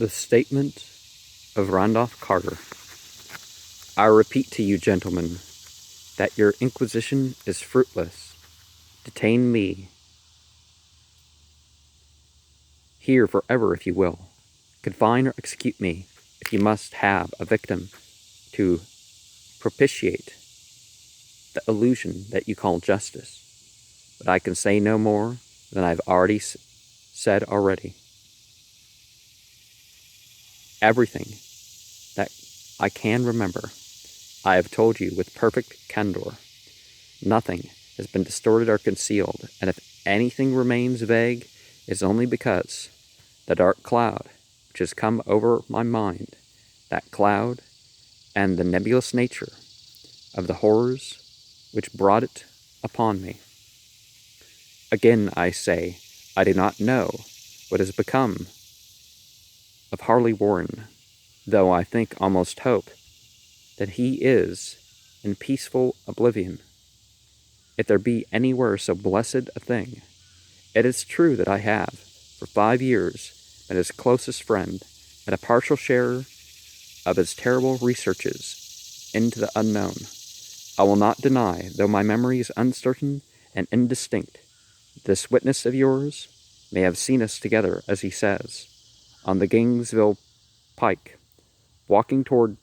The statement of Randolph Carter. I repeat to you, gentlemen, that your inquisition is fruitless. Detain me here forever if you will. Confine or execute me if you must have a victim to propitiate the illusion that you call justice. But I can say no more than I've already said already. Everything that I can remember, I have told you with perfect candor. Nothing has been distorted or concealed, and if anything remains vague, it is only because the dark cloud which has come over my mind, that cloud and the nebulous nature of the horrors which brought it upon me. Again I say, I do not know what has become of Harley Warren, though I think almost hope that he is in peaceful oblivion. If there be anywhere so blessed a thing, it is true that I have, for 5 years, been his closest friend and a partial sharer of his terrible researches into the unknown. I will not deny, though my memory is uncertain and indistinct, this witness of yours may have seen us together, as he says, on the Gainesville Pike, walking toward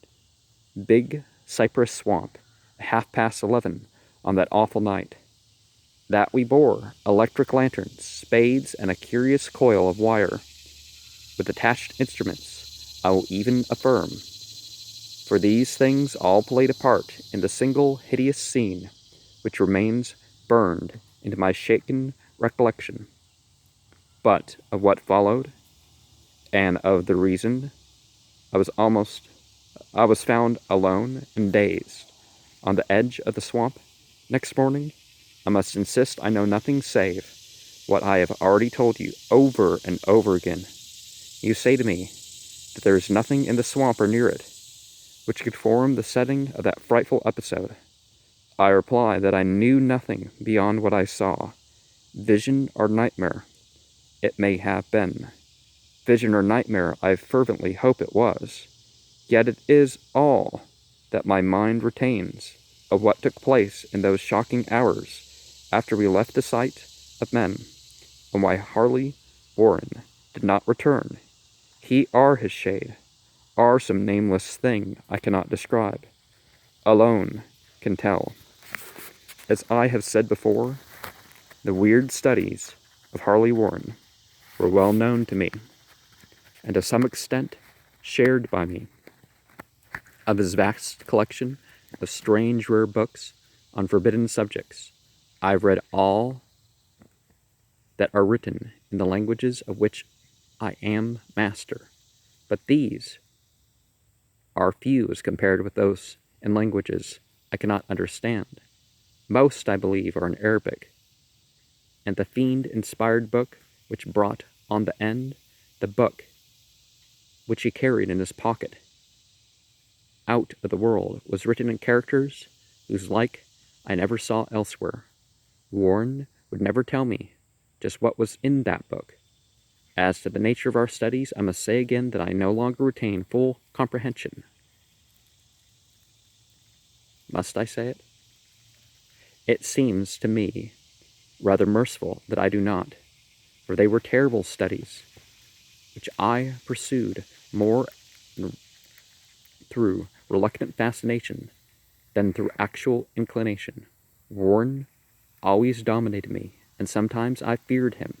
Big Cypress Swamp at 11:30 on that awful night. That we bore electric lanterns, spades, and a curious coil of wire with attached instruments, I will even affirm, for these things all played a part in the single hideous scene which remains burned into my shaken recollection. But of what followed, and of the reason, I was found alone and dazed on the edge of the swamp next morning. I must insist I know nothing save what I have already told you over and over again. You say to me that there is nothing in the swamp or near it which could form the setting of that frightful episode. I reply that I knew nothing beyond what I saw. Vision or nightmare it may have been. Vision or nightmare I fervently hope it was. Yet it is all that my mind retains of what took place in those shocking hours after we left the sight of men, and why Harley Warren did not return. He or his shade, or some nameless thing I cannot describe, alone can tell. As I have said before, the weird studies of Harley Warren were well known to me, and to some extent shared by me. Of his vast collection of strange rare books on forbidden subjects, I've read all that are written in the languages of which I am master, but these are few as compared with those in languages I cannot understand. Most, I believe, are in Arabic, and the fiend-inspired book which brought on the end, the book which he carried in his pocket out of the world, was written in characters whose like I never saw elsewhere. Warren would never tell me just what was in that book. As to the nature of our studies, I must say again that I no longer retain full comprehension. Must I say it? It seems to me rather merciful that I do not, for they were terrible studies, which I pursued more through reluctant fascination than through actual inclination. Warren always dominated me, and sometimes I feared him.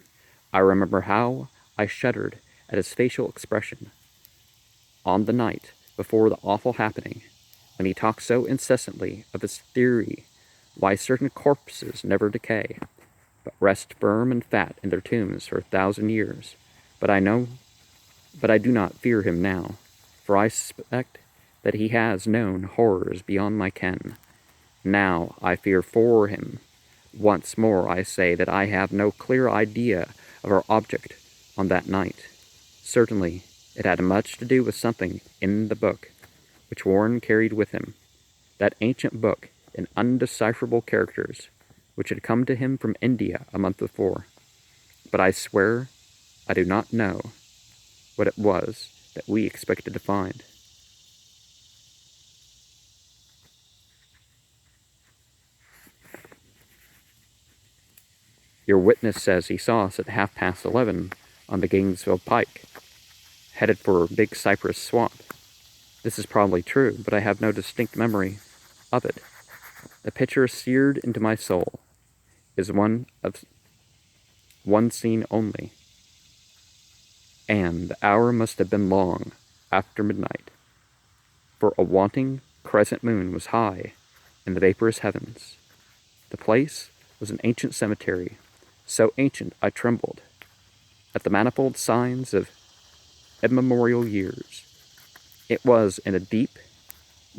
I remember how I shuddered at his facial expression on the night before the awful happening, when he talked so incessantly of his theory why certain corpses never decay, but rest firm and fat in their tombs for 1,000 years. But I do not fear him now, for I suspect that he has known horrors beyond my ken. Now I fear for him. Once more I say that I have no clear idea of our object on that night. Certainly it had much to do with something in the book which Warren carried with him, that ancient book in undecipherable characters which had come to him from India a month before. But I swear I do not know what it was, that we expected to find. Your witness says he saw us at 11:30 on the Gainesville Pike, headed for Big Cypress Swamp. This is probably true, but I have no distinct memory of it. The picture seared into my soul is one scene only, and the hour must have been long after midnight, for a wanting crescent moon was high in the vaporous heavens. The place was an ancient cemetery, so ancient I trembled at the manifold signs of immemorial years. It was in a deep,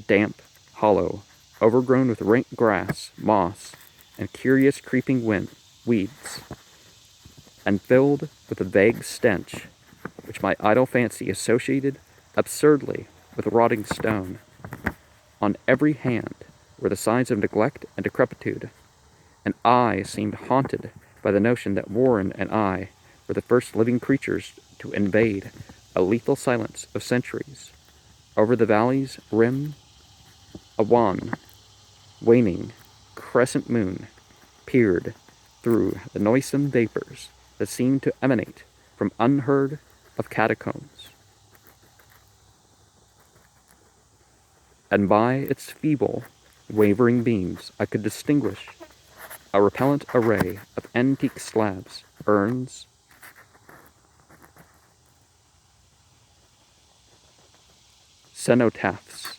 damp hollow, overgrown with rank grass, moss, and curious creeping weeds, and filled with a vague stench which my idle fancy associated absurdly with rotting stone. On every hand were the signs of neglect and decrepitude, and I seemed haunted by the notion that Warren and I were the first living creatures to invade a lethal silence of centuries. Over the valley's rim, a wan, waning crescent moon peered through the noisome vapors that seemed to emanate from unheard of catacombs. And by its feeble, wavering beams I could distinguish a repellent array of antique slabs, urns, cenotaphs,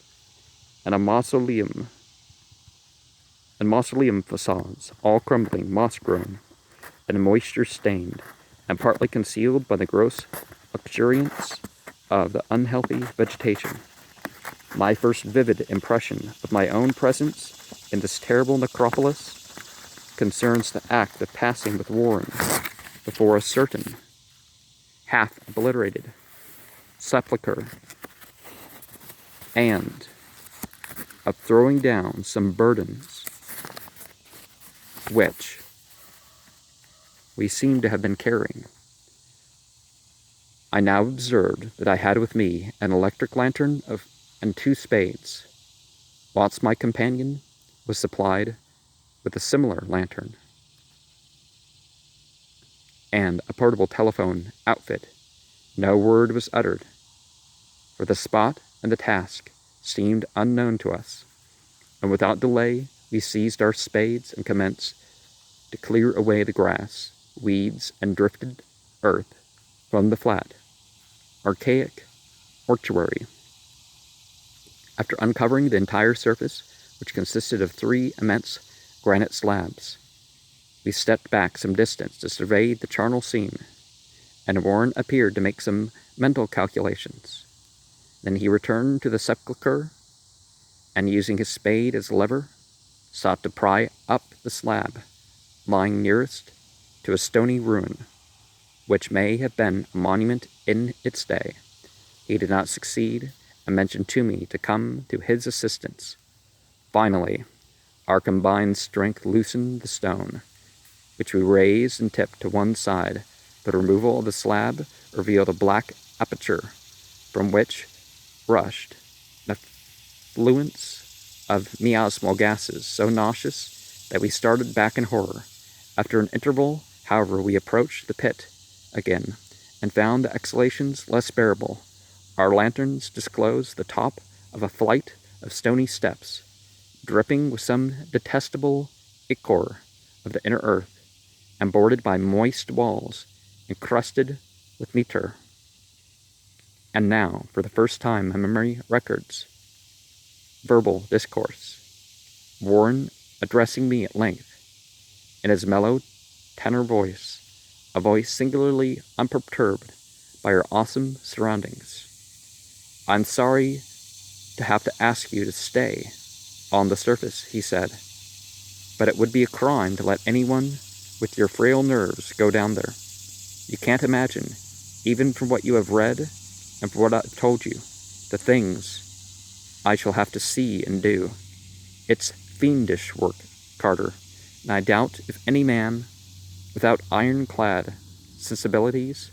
and mausoleum facades, all crumbling, moss-grown, and moisture-stained, and partly concealed by the gross luxuriance of the unhealthy vegetation. My first vivid impression of my own presence in this terrible necropolis concerns the act of passing with Warren before a certain half-obliterated sepulchre, and of throwing down some burdens which we seem to have been carrying. I now observed that I had with me an electric lantern and 2 spades, whilst my companion was supplied with a similar lantern and a portable telephone outfit. No word was uttered, for the spot and the task seemed unknown to us, and without delay we seized our spades and commenced to clear away the grass, weeds, and drifted earth from the flat, archaic mortuary. After uncovering the entire surface, which consisted of 3 immense granite slabs, we stepped back some distance to survey the charnel scene, and Warren appeared to make some mental calculations. Then he returned to the sepulchre, and using his spade as a lever, sought to pry up the slab lying nearest to a stony ruin, which may have been a monument in its day. He did not succeed, and mentioned to me to come to his assistance. Finally, our combined strength loosened the stone, which we raised and tipped to one side. The removal of the slab revealed a black aperture, from which rushed an affluence of miasmal gases so nauseous that we started back in horror. After an interval, however, we approached the pit again, and found the exhalations less bearable. Our lanterns disclosed the top of a flight of stony steps, dripping with some detestable ichor of the inner earth, and bordered by moist walls encrusted with nitre. And now, for the first time, my memory records verbal discourse. Warren addressing me at length, in his mellow tenor voice, a voice singularly unperturbed by our awesome surroundings. "I'm sorry to have to ask you to stay on the surface," he said, "but it would be a crime to let anyone with your frail nerves go down there. You can't imagine, even from what you have read and from what I've told you, the things I shall have to see and do. It's fiendish work, Carter, and I doubt if any man without ironclad sensibilities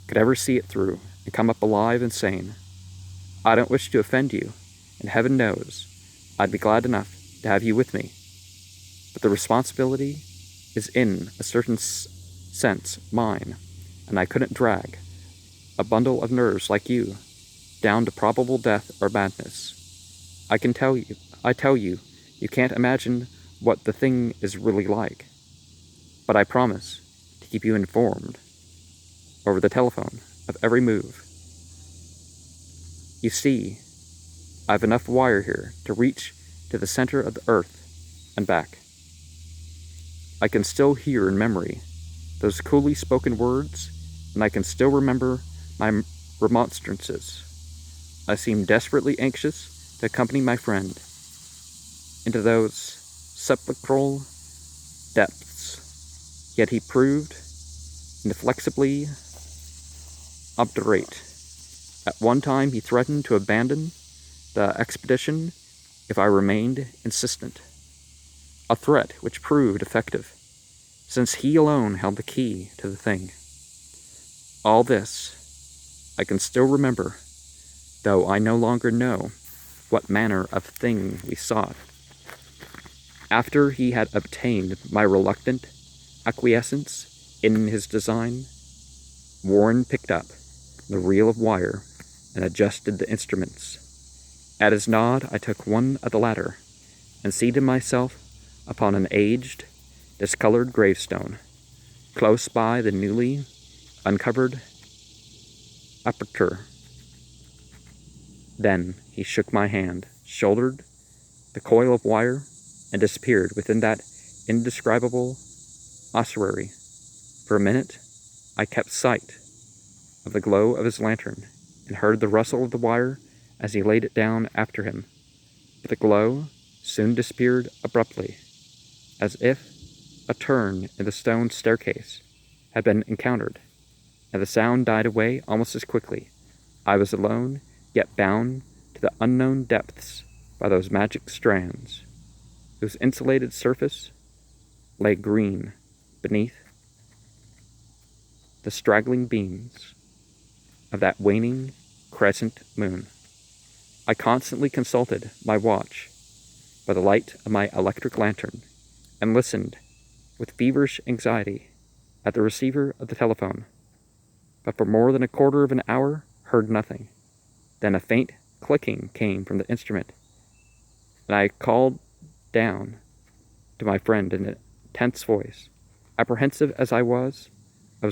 could ever see it through. and come up alive and sane. I don't wish to offend you, and heaven knows I'd be glad enough to have you with me, but the responsibility is in a certain sense mine, and I couldn't drag a bundle of nerves like you down to probable death or madness. I tell you, you can't imagine what the thing is really like, but I promise to keep you informed over the telephone of every move. You see, I've enough wire here to reach to the center of the earth and back. I can still hear in memory those coolly spoken words, and I can still remember my remonstrances. I seem desperately anxious to accompany my friend into those sepulchral depths, yet he proved inflexibly obdurate. At one time he threatened to abandon the expedition if I remained insistent, a threat which proved effective, since he alone held the key to the thing. All this I can still remember, though I no longer know what manner of thing we sought. After he had obtained my reluctant acquiescence in his design, Warren picked up the reel of wire and adjusted the instruments. At his nod, I took one of the latter and seated myself upon an aged, discolored gravestone, close by the newly uncovered aperture. Then he shook my hand, shouldered the coil of wire, and disappeared within that indescribable ossuary. For a minute, I kept sight of the glow of his lantern and heard the rustle of the wire as he laid it down after him. But the glow soon disappeared abruptly, as if a turn in the stone staircase had been encountered, and the sound died away almost as quickly. I was alone, yet bound to the unknown depths by those magic strands, whose insulated surface lay green beneath the straggling beams of that waning crescent moon. I constantly consulted my watch by the light of my electric lantern and listened with feverish anxiety at the receiver of the telephone, but for more than a quarter of an hour heard nothing. Then a faint clicking came from the instrument, and I called down to my friend in a tense voice. Apprehensive as I was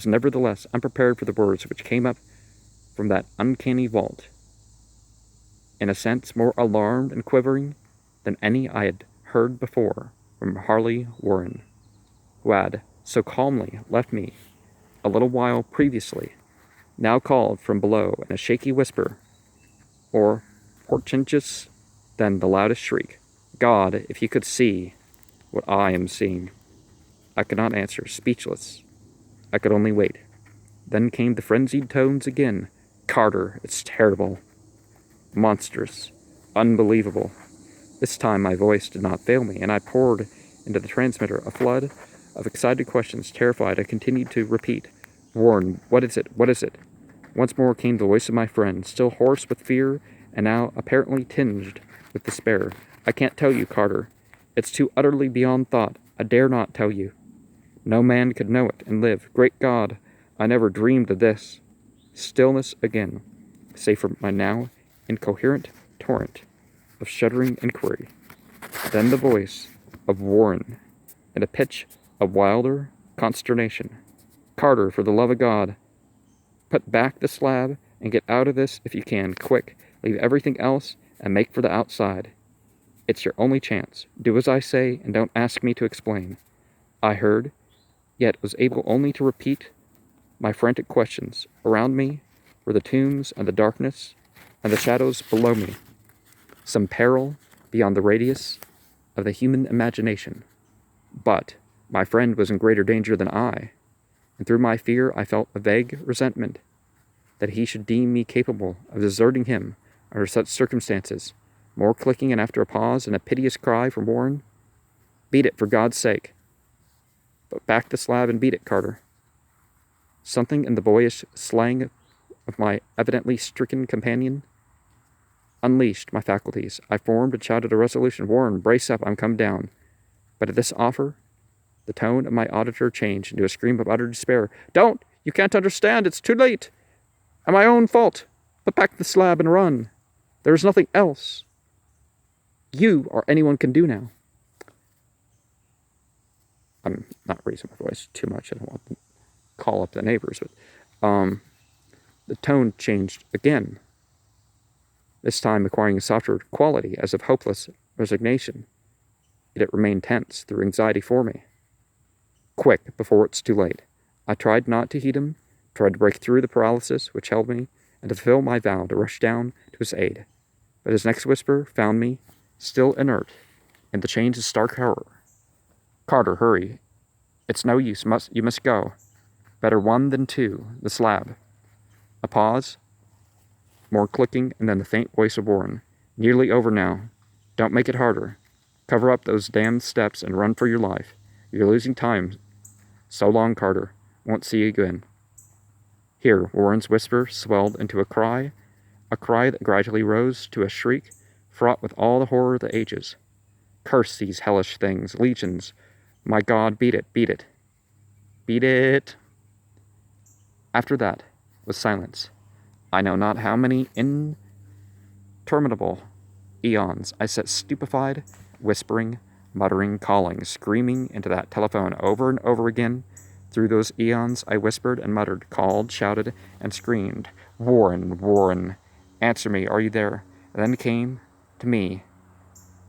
nevertheless unprepared for the words which came up from that uncanny vault, in a sense more alarmed and quivering than any I had heard before from Harley Warren, who had so calmly left me a little while previously, now called from below in a shaky whisper, more portentous than the loudest shriek, "God, if you could see what I am seeing." I could not answer, speechless. I could only wait. Then came the frenzied tones again. "Carter, it's terrible. Monstrous. Unbelievable." This time my voice did not fail me, and I poured into the transmitter a flood of excited questions. Terrified, I continued to repeat, "Warren, what is it? What is it?" Once more came the voice of my friend, still hoarse with fear and now apparently tinged with despair. "I can't tell you, Carter. It's too utterly beyond thought. I dare not tell you. No man could know it and live. Great God, I never dreamed of this." Stillness again, save for my now incoherent torrent of shuddering inquiry. Then the voice of Warren, in a pitch of wilder consternation. "Carter, for the love of God, put back the slab and get out of this if you can. Quick, leave everything else and make for the outside. It's your only chance. Do as I say and don't ask me to explain." I heard, yet was able only to repeat my frantic questions. Around me were the tombs and the darkness and the shadows below me, some peril beyond the radius of the human imagination. But my friend was in greater danger than I, and through my fear I felt a vague resentment that he should deem me capable of deserting him under such circumstances. More clicking, and after a pause and a piteous cry from Warren, "Beat it, for God's sake. Put back the slab and beat it, Carter." Something in the boyish slang of my evidently stricken companion. Unleashed my faculties, I formed and shouted a resolution. Warren, brace up, I'm come down. But at this offer, the tone of my auditor changed into a scream of utter despair. Don't! You can't understand! It's too late! And my own fault! Put back the slab and run! There is nothing else you or anyone can do now. I'm not raising my voice too much. I don't want to call up the neighbors, but the tone changed again, this time acquiring a softer quality as of hopeless resignation. Yet it remained tense through anxiety for me. Quick, before it's too late. I tried not to heed him, tried to break through the paralysis which held me, and to fulfill my vow to rush down to his aid. But his next whisper found me, still inert, in the chains of stark horror. Carter, hurry. It's no use. You must go. Better one than two. The slab. A pause. More clicking, and then the faint voice of Warren. Nearly over now. Don't make it harder. Cover up those damned steps and run for your life. You're losing time. So long, Carter. Won't see you again. Here, Warren's whisper swelled into a cry that gradually rose to a shriek, fraught with all the horror of the ages. Curse these hellish things, legions. My God, beat it, beat it. Beat it. After that was silence. I know not how many interminable eons I sat stupefied, whispering, muttering, calling, screaming into that telephone over and over again. Through those eons I whispered and muttered, called, shouted, and screamed, Warren, Warren, answer me, are you there? And then came to me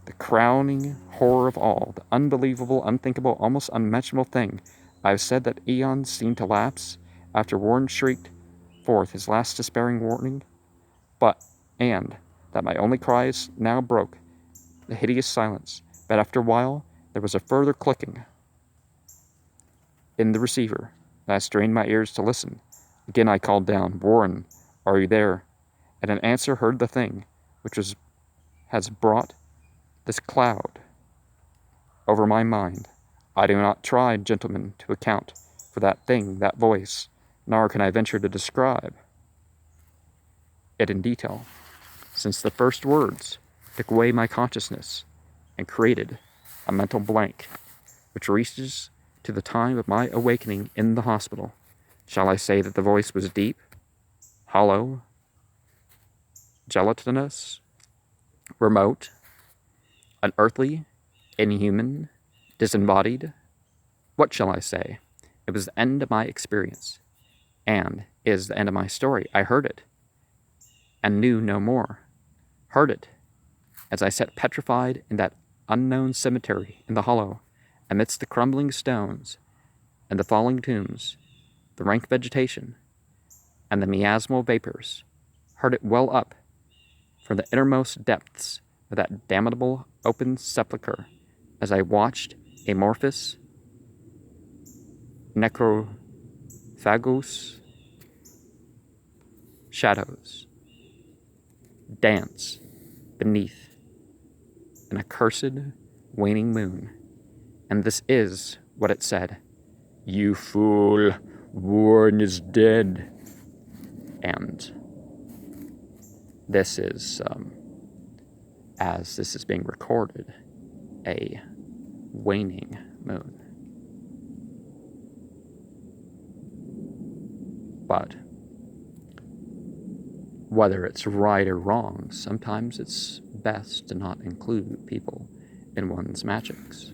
the crowning horror of all, the unbelievable, unthinkable, almost unmentionable thing. I have said that eons seemed to lapse after Warren shrieked forth his last despairing warning, and that my only cries now broke the hideous silence. But after a while, there was a further clicking in the receiver, and I strained my ears to listen. Again I called down, Warren, are you there? And an answer heard the thing which has brought this cloud over my mind. I do not try, gentlemen, to account for that thing, that voice, nor can I venture to describe it in detail, since the first words took away my consciousness and created a mental blank, which reaches to the time of my awakening in the hospital. Shall I say that the voice was deep, hollow, gelatinous, remote, unearthly, inhuman, disembodied? What shall I say? It was the end of my experience, and is the end of my story. I heard it, and knew no more. Heard it, as I sat petrified in that unknown cemetery in the hollow, amidst the crumbling stones, and the falling tombs, the rank vegetation, and the miasmal vapors. Heard it well up from the innermost depths of that damnable open sepulchre, as I watched amorphous necrophagous shadows dance beneath an accursed waning moon. And this is what it said. You fool, Warren is dead. And this is, as this is being recorded, a waning moon. But whether it's right or wrong, sometimes it's best to not include people in one's magics.